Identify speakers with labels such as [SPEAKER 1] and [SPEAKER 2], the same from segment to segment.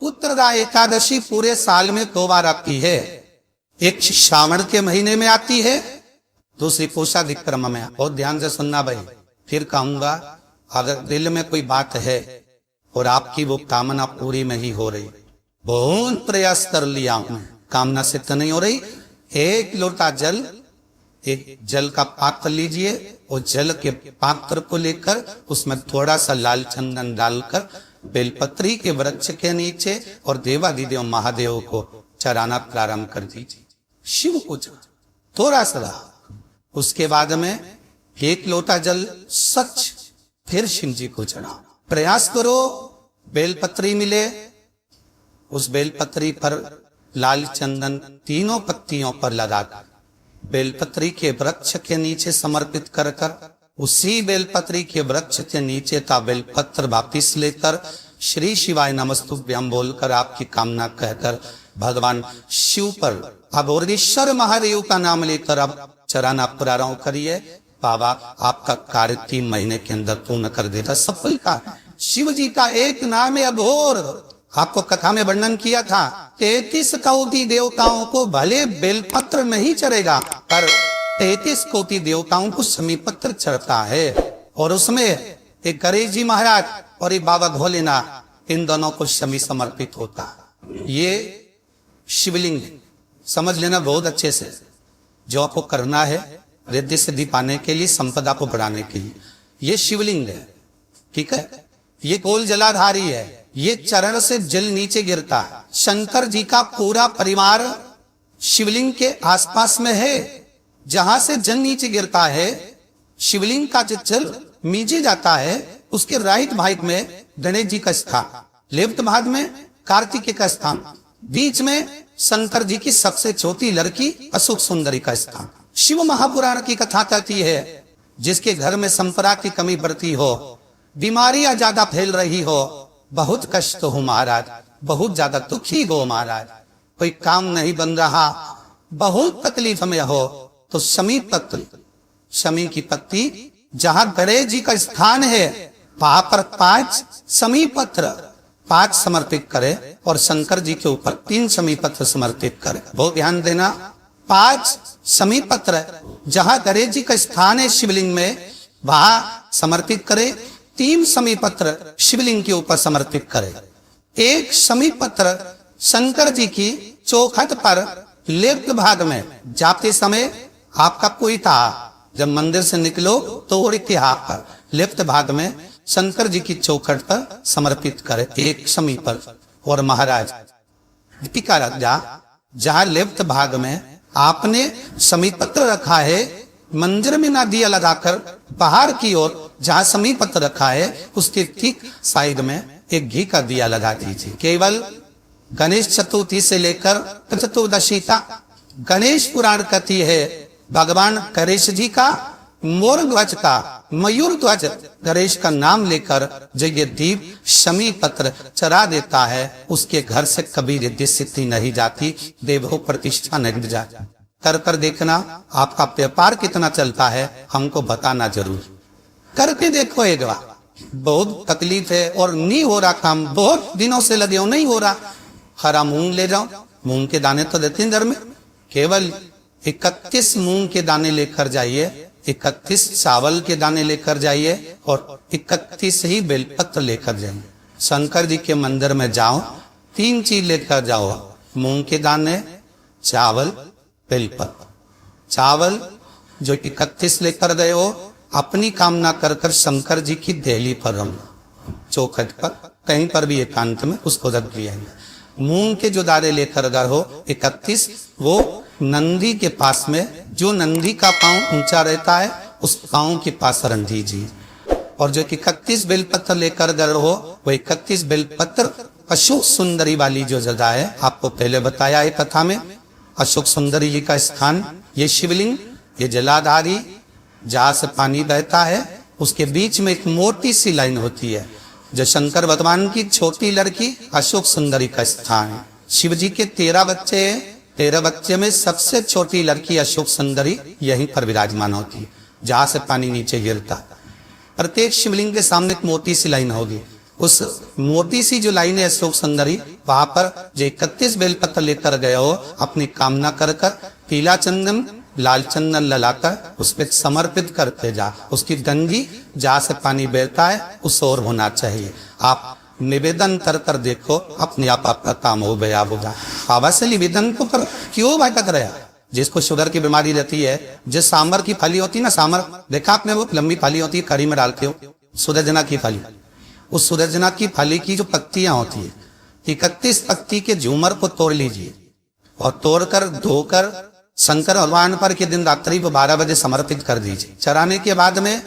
[SPEAKER 1] उत्तरदा एकादशी पूरे साल में 2 बार आती है। एक श्रावण के महीने में आती है, दूसरी पूषा विक्रम में। बहुत ध्यान से सुनना भाई, फिर कहूंगा अगर दिल में कोई बात है और आपकी वो कामना पूरी नहीं हो रही, बहुत प्रयास कर लिया हूं, कामना सिद्ध नहीं हो रही, 1 लोटा जल, एक जल का पात्र लीजिए और जल के पात्र को लेकर उसमें थोड़ा सा लाल चंदन डालकर बेलपत्री के वृक्ष के नीचे और देवादिदेव महादेव को चढ़ाना प्रारंभ कर दीजिए। शिव को थोड़ा सा, उसके बाद में 1 लोटा जल सच फिर शिव जी को चढ़ाओ। प्रयास करो बेलपत्री मिले, उस बेलपत्री पर लाल चंदन 3 पत्तियों पर लगाकर बेलपत्री के वृक्ष के नीचे समर्पित कर उसी बेलपत्री के वृक्ष के नीचे का बेलपत्र वापिस लेकर श्री शिवाय नमस्तुभ्यम बोलकर आपकी कामना कहकर भगवान शिव पर अब और महादेव का नाम लेकर अब चढ़ाना प्रारंभ करिए। बाबा आपका कार्य 3 महीने के अंदर पूर्ण कर देगा, सफल का। शिव जी का एक नाम है अघोर, आपको कथा में वर्णन किया था। 33 कोटि देवताओं को भले बेलपत्र नहीं चढ़ेगा, पर 33 कोटि देवताओं को समीपत्र चढ़ता है। और उसमें एक गणेश जी महाराज और एक बाबा भोलेनाथ, इन दोनों को शमी समर्पित होता। ये शिवलिंग समझ लेना बहुत अच्छे से, जो आपको करना है रिद्धि सिद्धि पाने के लिए, संपदा को बढ़ाने के लिए। ये शिवलिंग है, ठीक है। ये गोल जलाधारी है, ये चरण से जल नीचे गिरता है। शंकर जी का पूरा परिवार शिवलिंग के आसपास में है। जहां से जल नीचे गिरता है, शिवलिंग का जो जल नीचे जाता है, उसके राइट भाग में गणेश जी का स्थान, लेफ्ट भाग में कार्तिकेय का स्थान, बीच में शंकर जी की सबसे छोटी लड़की अशोक सुंदरी का स्थान। शिव महापुराण की कथा कहती है, जिसके घर में संपदा की कमी बढ़ती हो, बीमारियां ज्यादा फैल रही हो, बहुत कष्ट हो महाराज, बहुत ज्यादा दुखी हो महाराज, कोई काम नहीं बन रहा, बहुत तकलीफ में हो, तो शमी पत्र, शमी की पत्ती जहां गणेश जी का स्थान है, वहां पर 5 शमी पत्र 5 समर्पित करे और शंकर जी के ऊपर 3 शमी पत्र समर्पित करे। बहुत ध्यान देना, 5 शमी पत्र जहां गणेश जी का स्थान है शिवलिंग में, वहां समर्पित करे। 3 शमी पत्र शिवलिंग के ऊपर समर्पित करे। 1 शमी पत्र शंकर जी की चौखट पर लेफ्ट भाग में जाते समय, आपका कोई था जब मंदिर से निकलो तो हाथ पर लेफ्ट भाग में शंकर जी की चौखट पर समर्पित करे 1 शमी पर। और महाराज दीपिका राजा, जहां लेफ्ट भाग में आपने शमी पत्र रखा है, मंदिर में ना दिया लगाकर बाहर की ओर जहां शमी पत्र रखा है, उसके ठीक साइड में एक घी का दिया लगा दीजिए। केवल गणेश चतुर्थी से लेकर चतुर्दशी तक गणेश पुराण कहती है, भगवान गणेश जी का मोर ध्वज का, मयूर ध्वज गणेश का नाम लेकर जो ये दीप शमी पत्र चढ़ा देता है, उसके घर से कभी रिद्धि सिद्धि नहीं जाती, देवो प्रतिष्ठा नहीं जाती। कर देखना आपका व्यापार कितना चलता है, हमको बताना जरूर, करके देखो एक बार। बहुत तकलीफ है और नहीं हो रहा काम, बहुत दिनों से लगे हो, नहीं हो रहा। हरा मूंग ले जाओ, मूंग के दाने तो देते हैं घर में, केवल 31 मूंग के दाने लेकर जाइए, 31 चावल के दाने लेकर जाइए और 31 ही बेलपत्र लेकर जाइए। शंकर जी के मंदिर में जाओ, 3 चीज लेकर जाओ, मूंग के दाने, चावल, बेलपत्र। चावल जो 31 लेकर गए हो, अपनी कामना कर कर शंकर जी की देहली पर रहो, चौखट पर कहीं पर भी एकांत में उसको रख दिया। मूंग के जो दाने लेकर गए हो 31, वो नंदी के पास में, जो नंदी का पांव ऊंचा रहता है, उस पांव के पास रख दीजिए। और जो 31 बेलपत्र लेकर गए हो, वो 31 बेलपत्र अशोक सुंदरी वाली जो जगह है, आपको पहले बताया है कथा में, अशोक सुंदरी जी का स्थान, ये शिवलिंग, ये जलाधारी जहां से पानी बहता है, उसके बीच में एक मोटी सी लाइन होती है, जो शंकर भगवान की छोटी लड़की अशोक सुंदरी का स्थान है। शिव जी के 13 बच्चे हैं, 13 बच्चे में सबसे छोटी लड़की अशोक सुंदरी यहीं पर विराजमान होती है, जहां से पानी नीचे गिरता। प्रत्येक शिवलिंग के सामने एक मोटी सी लाइन होगी, उस मोटी सी जो लाइन है अशोक सुंदरी, वहां पर जो 31 बेलपत्र लेकर गए हो, अपनी कामना कर कर पीला चंदन लाल चंदन ललाकर उस पर समर्पित करते जा। उसकी गंगी जहां से पानी बहता है उस ओर होना चाहिए। आप निवेदन कर कर देखो, अपने आप आपका काम हो गया होगा। बाबा से निवेदन को कर क्यों भटक रहा? जिसको शुगर की बीमारी रहती है, जिस सांबर की फली होती है ना, सांबर देखा आपने, वो लंबी फली होती है, करी में डालते हो, सुरजना की फली। उस सुरजना की फली की जो पत्तियां होती है, 31 पत्ती के झूमर को तोड़ लीजिए और तोड़कर धोकर शंकर भगवान पर के दिन रात्रि को 12 बजे समर्पित कर दीजिए। चराने के बाद में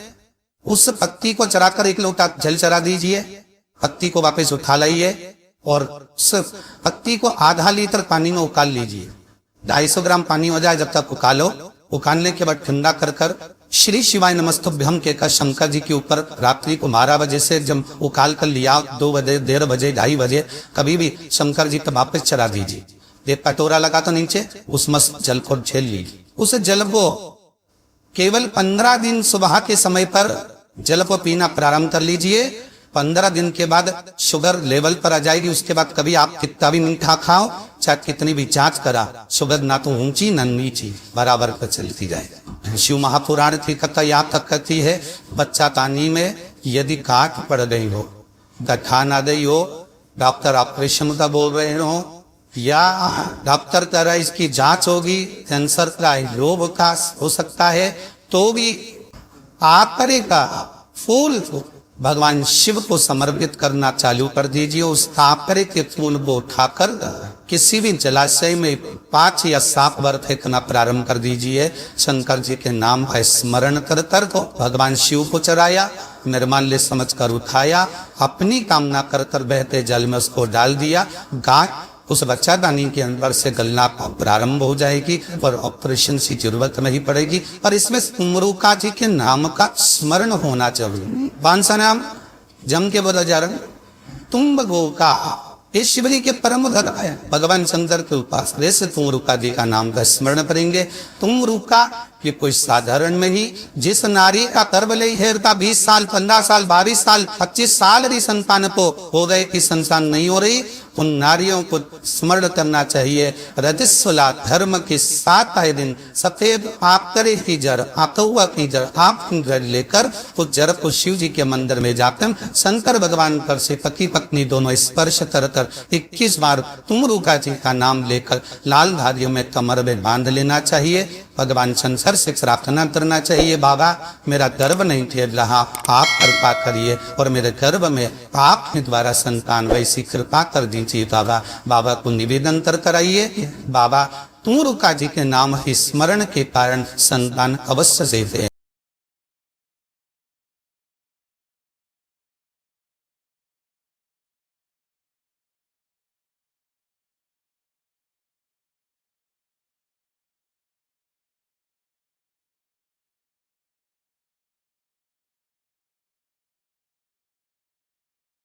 [SPEAKER 1] उस पत्ती को चराकर 1 लोटा जल चरा दीजिए, पत्ती को वापस उठा लाइए और उस पत्ती को आधा लीटर पानी में उकाल लीजिए। 250 ग्राम पानी हो जाए जब तक उकालो। उकालने के बाद ठंडा कर कर श्री शिवाय नमस्तुभ्यम के कर शंकर जी के ऊपर रात्रि को 12 बजे से जब उकाल कर लिया, 2 बजे 1:30 बजे 2:30 बजे कभी भी शंकर जी को वापस चढ़ा दीजिए। एक कटोरा लगा तो नीचे उस मस्त जल को झेल लीजिए। उस जल को केवल 15 दिन सुबह के समय पर जल को पीना प्रारंभ कर लीजिए। 15 दिन के बाद शुगर लेवल पर आ जाएगी। उसके बाद कभी आप कितना भी मीठा खाओ, चाहे कितनी भी जांच करा, शुगर ना तो ऊंची ना नीची, बराबर पर चलती जाएगी। शिव महापुराण की कथा यहाँ तक कहती है, बच्चा तानी में यदि काट पड़ गई हो, गठा ना गई हो, डॉक्टर ऑपरेशन का बोल रहे हो, या डॉक्टर कह रहा है इसकी जांच होगी, कैंसर का रोग का हो सकता है, तो भी आकरे का फूल को भगवान शिव को समर्पित करना चालू कर दीजिए। उस आकरे के फूल को उठाकर किसी भी जलाशय में 5 या 7 बार फेंकना प्रारंभ कर दीजिए। शंकर जी के नाम का स्मरण कर कर को भगवान शिव को चढ़ाया, निर्माल्य समझ कर उठाया, अपनी कामना कर कर बहते जल में उसको डाल दिया। गाय उस बच्चादानी के अंदर से गलना प्रारंभ हो जाएगी और ऑपरेशन की जरूरत नहीं पड़ेगी। और इसमें तुमरुका जी के नाम का स्मरण होना चाहिए। कौन सा नाम? जम के बोला जा रहा, तुंबगोका। ये शिवजी के परम भक्त है, भगवान शंकर के उपासक से तुमरुका जी का नाम का स्मरण करेंगे। तुमरुका ये कोई साधारण में ही, जिस नारी का गर्भ ले हेरता 20 साल 15 साल 22 साल 25 साल भी संतान को हो गए कि संतान नहीं हो रही, उन नारियों को स्मरण करना चाहिए। रजस्वला धर्म के 7 आए दिन सफेद आकरे की जड़, आकौआ की जड़, आप की जड़ लेकर उस जड़ को शिव जी के मंदिर में जाते हैं। शंकर भगवान पर से पति पत्नी दोनों स्पर्श कर कर 21 बार तुमरुका जी का नाम लेकर लाल धारियों में कमर में बांध लेना चाहिए। भगवान शंकर से प्रार्थना करना चाहिए, बाबा मेरा गर्भ नहीं ठहर रहा, आप कृपा करिए और मेरे गर्भ में आपके द्वारा संतान वैसी कृपा कर दीजिए। बाबा बाबा को निवेदन कर कराइए, बाबा तुमरुका जी के नाम के स्मरण के कारण संतान अवश्य से दे।